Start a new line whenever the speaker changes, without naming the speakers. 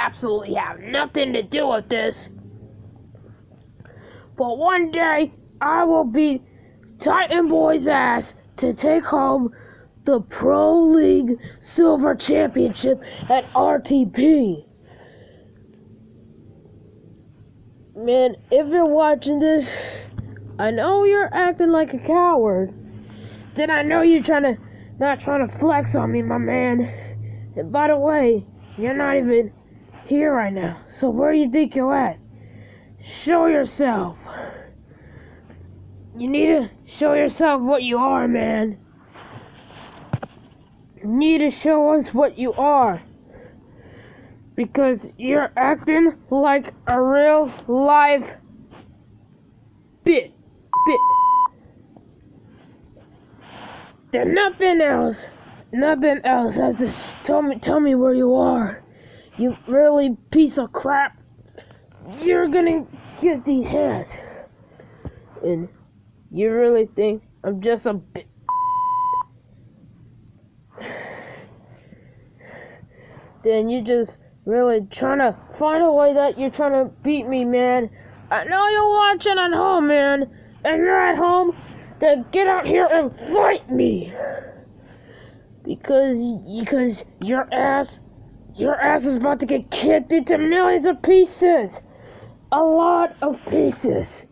absolutely have nothing to do with this. But one day, I will beat Titan Boy's ass to take home the Pro League Silver Championship at RTP. Man, if you're watching this, I know you're acting like a coward. Then I know you're not trying to flex on me, my man. And by the way, you're not even here right now. So where do you think you're at? Show yourself. You need to show yourself what you are, man. You need to show us what you are. Because you're acting like a real live bit. There's nothing else has to tell me where you are. You really piece of crap. You're gonna get these hands. And you really think I'm just a bit? Then you just really trying to find a way that you're trying to beat me, man. I know you're watching at home, man. And you're at home, then get out here and fight me. Because your ass is about to get kicked into millions of pieces. A lot of pieces.